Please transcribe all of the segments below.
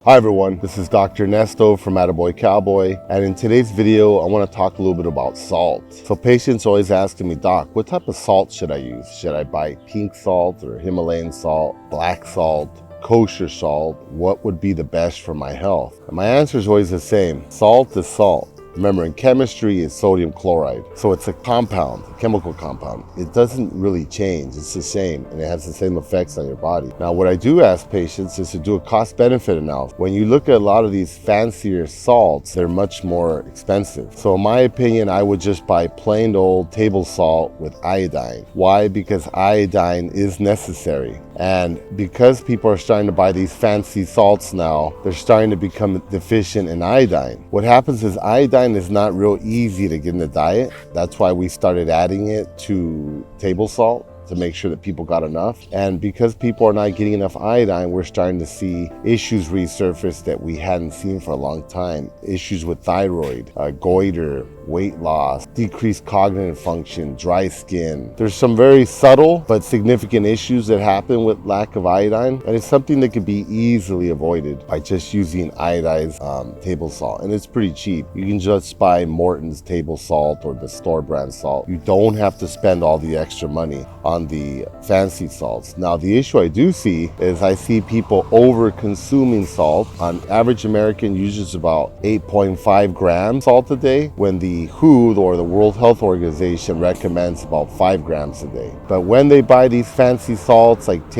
Hi everyone, this is Dr. Ernesto from Attaboy Cowboy, and in today's video I want to talk a little bit about salt. So patients always asking me, Doc, what type of salt should I use? Should I buy pink salt or Himalayan salt, black salt, kosher salt? What would be the best for my health? And my answer is always the same. Salt is salt. Remember, in chemistry, it's sodium chloride. So it's a compound, a chemical compound. It doesn't really change. It's the same, and it has the same effects on your body. Now, what I do ask patients is to do a cost-benefit analysis. When you look at a lot of these fancier salts, they're much more expensive. So in my opinion, I would just buy plain old table salt with iodine. Why? Because iodine is necessary. And because people are starting to buy these fancy salts now, they're starting to become deficient in iodine. What happens is iodine is not real easy to get in the diet. That's why we started adding it to table salt to make sure that people got enough. And because people are not getting enough iodine, we're starting to see issues resurface that we hadn't seen for a long time. Issues with thyroid, goiter, weight loss, decreased cognitive function, dry skin. There's some very subtle but significant issues that happen with lack of iodine, and it's something that can be easily avoided by just using iodized table salt. And it's pretty cheap. You can just buy Morton's table salt or the store brand salt. You don't have to spend all the extra money on the fancy salts. Now, the issue I do see is I see people over consuming salt. On average American uses about 8.5 grams salt a day, when the WHO or the World Health Organization recommends about 5 grams a day. But when they buy these fancy salts like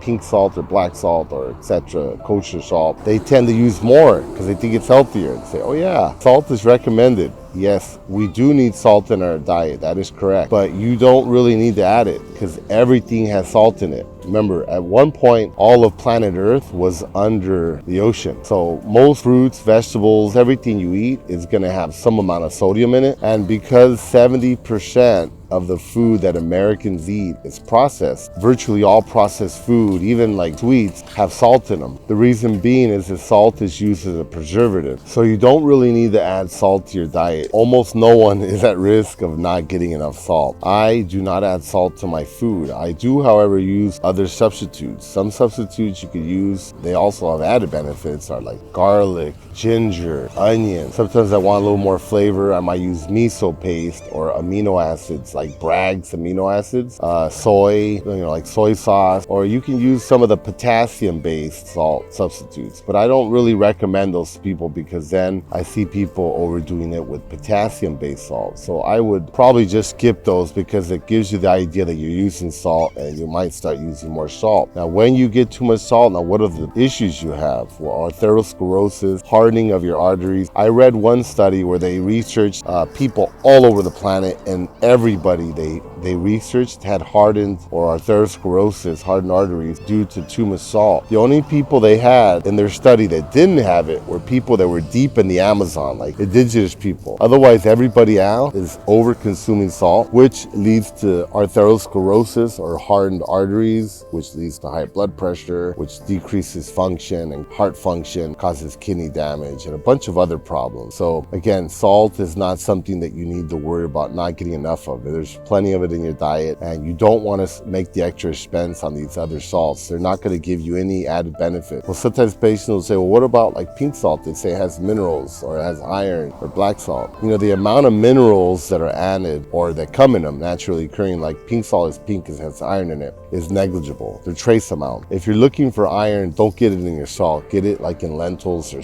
pink salt or black salt or etc., kosher salt, they tend to use more because they think it's healthier and say, oh yeah, salt is recommended. Yes, we do need salt in our diet, that is correct, but you don't really need to add it because everything has salt in it. Remember, at one point, all of planet Earth was under the ocean. So most fruits, vegetables, everything you eat is going to have some amount of sodium in it. And because 70% of the food that Americans eat is processed, virtually all processed food, even like sweets, have salt in them. The reason being is that salt is used as a preservative. So you don't really need to add salt to your diet. Almost no one is at risk of not getting enough salt. I do not add salt to my food. I do, however, use other substitutes. Some substitutes you could use, they also have added benefits, are like garlic, ginger, onion. Sometimes I want a little more flavor. I might use miso paste or amino acids like Bragg's amino acids, soy, like soy sauce, or you can use some of the potassium-based salt substitutes. But I don't really recommend those to people because then I see people overdoing it with potassium-based salt. So I would probably just skip those because it gives you the idea that you're using salt and you might start using more salt. Now, when you get too much salt, now what are the issues you have? Well, atherosclerosis, hardening of your arteries. I read one study where they researched people all over the planet, and everybody they researched had hardened or atherosclerosis, hardened arteries due to too much salt. The only people they had in their study that didn't have it were people that were deep in the Amazon, like indigenous people. Otherwise, everybody else is over consuming salt, which leads to atherosclerosis or hardened arteries, which leads to high blood pressure, which decreases function and heart function, causes kidney damage, and a bunch of other problems. So again, salt is not something that you need to worry about not getting enough of. There's plenty of it in your diet, and you don't want to make the extra expense on these other salts. They're not going to give you any added benefit. Well, sometimes patients will say, well, what about like pink salt? They say it has minerals or it has iron, or black salt. The amount of minerals that are added or that come in them naturally occurring, like pink salt is pink because it has iron in it, is negligible. They're trace amount. If you're looking for iron, don't get it in your salt. Get it like in lentils or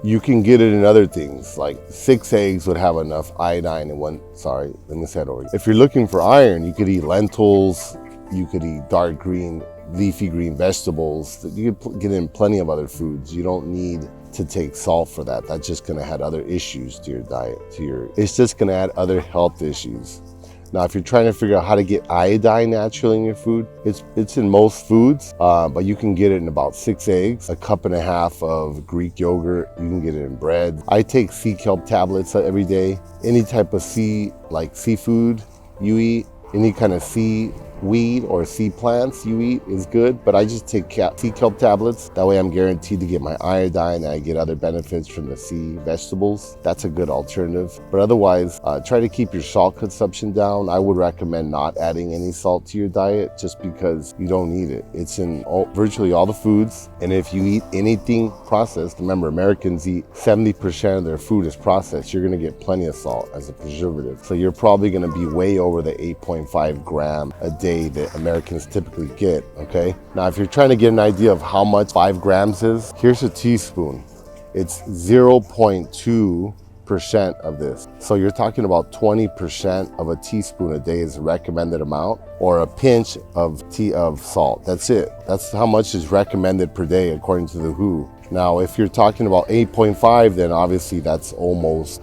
you can get it in other things. Like 6 eggs would have enough iodine in one. Sorry, let me say it over. If you're looking for iron, you could eat lentils, you could eat dark green, leafy green vegetables. You could get in plenty of other foods. You don't need to take salt for that. That's just going to add other issues to your diet. It's just going to add other health issues. Now, if you're trying to figure out how to get iodine naturally in your food, it's in most foods, but you can get it in about 6 eggs, a cup and a half of Greek yogurt. You can get it in bread. I take sea kelp tablets every day. Any type of sea, like seafood you eat, any kind of sea weed or sea plants you eat is good, but I just take sea kelp tablets. That way I'm guaranteed to get my iodine and I get other benefits from the sea vegetables. That's a good alternative. But otherwise, try to keep your salt consumption down. I would recommend not adding any salt to your diet just because you don't need it. It's in virtually all the foods. And if you eat anything processed, remember Americans eat 70% of their food is processed. You're gonna get plenty of salt as a preservative. So you're probably gonna be way over the 8.5 gram a day that Americans typically get, okay? Now, if you're trying to get an idea of how much 5 grams is, here's a teaspoon. It's 0.2% of this. So you're talking about 20% of a teaspoon a day is the recommended amount, or a pinch of salt. That's it. That's how much is recommended per day according to the WHO. Now, if you're talking about 8.5, then obviously that's almost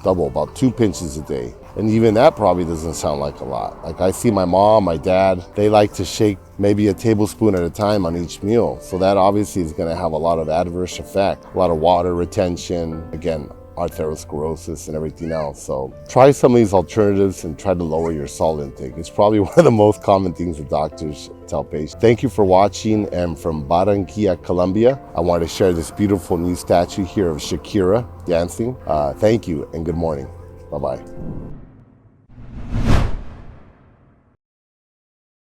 double, about 2 pinches a day. And even that probably doesn't sound like a lot. Like I see my mom, my dad, they like to shake maybe a tablespoon at a time on each meal. So that obviously is gonna have a lot of adverse effect, a lot of water retention, again, arteriosclerosis and everything else. So try some of these alternatives and try to lower your salt intake. It's probably one of the most common things that doctors tell patients. Thank you for watching, and from Barranquilla, Colombia, I wanted to share this beautiful new statue here of Shakira dancing. Thank you and good morning. Bye-bye.